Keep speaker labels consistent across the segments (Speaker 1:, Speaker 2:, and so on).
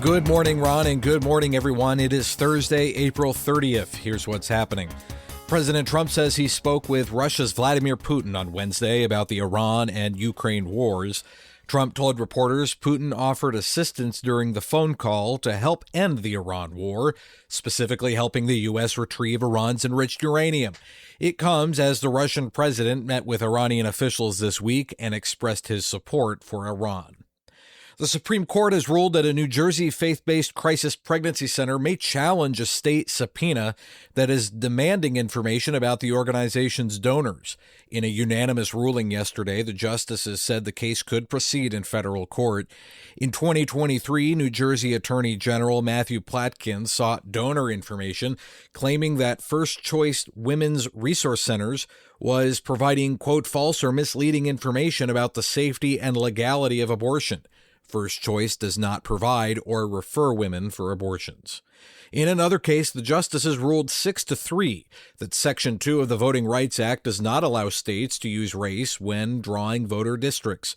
Speaker 1: Good morning, Ron, and good morning, everyone. It is Thursday, April 30th. Here's what's happening. President Trump says he spoke with Russia's Vladimir Putin on Wednesday about the Iran and Ukraine wars. Trump told reporters Putin offered assistance during the phone call to help end the Iran war, specifically helping the U.S. retrieve Iran's enriched uranium. It comes as the Russian president met with Iranian officials this week and expressed his support for Iran. The Supreme Court has ruled that a New Jersey faith-based crisis pregnancy center may challenge a state subpoena that is demanding information about the organization's donors. In a unanimous ruling yesterday, the justices said the case could proceed in federal court. In 2023, New Jersey Attorney General Matthew Platkin sought donor information, claiming that First Choice Women's Resource Centers was providing, quote, false or misleading information about the safety and legality of abortion. First Choice does not provide or refer women for abortions. In another case, the justices ruled 6-3 that Section 2 of the Voting Rights Act does not allow states to use race when drawing voter districts.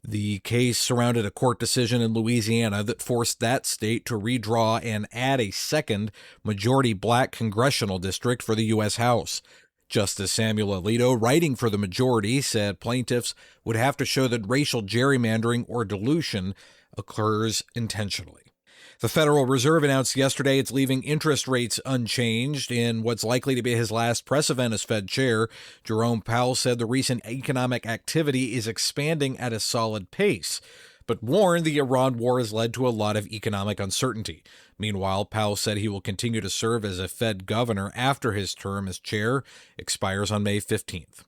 Speaker 1: The case surrounded a court decision in Louisiana that forced that state to redraw and add a second majority black congressional district for the U.S. House. Justice Samuel Alito, writing for the majority, said plaintiffs would have to show that racial gerrymandering or dilution occurs intentionally. The Federal Reserve announced yesterday it's leaving interest rates unchanged in what's likely to be his last press event as Fed chair. Jerome Powell said the recent economic activity is expanding at a solid pace, but warned the Iran war has led to a lot of economic uncertainty. Meanwhile, Powell said he will continue to serve as a Fed governor after his term as chair expires on May 15th.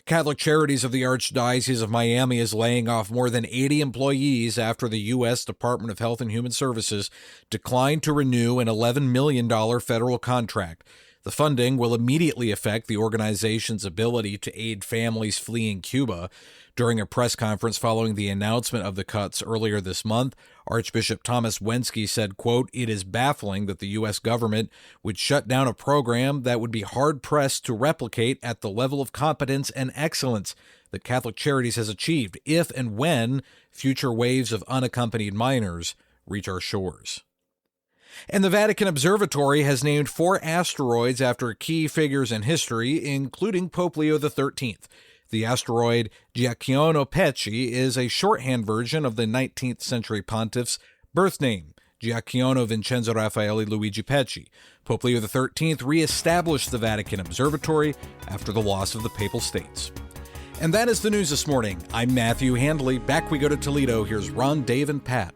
Speaker 1: Catholic Charities of the Archdiocese of Miami is laying off more than 80 employees after the U.S. Department of Health and Human Services declined to renew an $11 million federal contract. The funding will immediately affect the organization's ability to aid families fleeing Cuba. During a press conference following the announcement of the cuts earlier this month, Archbishop Thomas Wensky said, quote, "It is baffling that the U.S. government would shut down a program that would be hard-pressed to replicate at the level of competence and excellence that Catholic Charities has achieved if and when future waves of unaccompanied minors reach our shores." And the Vatican Observatory has named 4 asteroids after key figures in history, including Pope Leo XIII. The asteroid Giacomo Pecci is a shorthand version of the 19th century pontiff's birth name, Giacomo Vincenzo Raffaele Luigi Pecci. Pope Leo XIII reestablished the Vatican Observatory after the loss of the Papal States. And that is the news this morning. I'm Matthew Handley. Back we go to Toledo. Here's Ron, Dave, and Pat.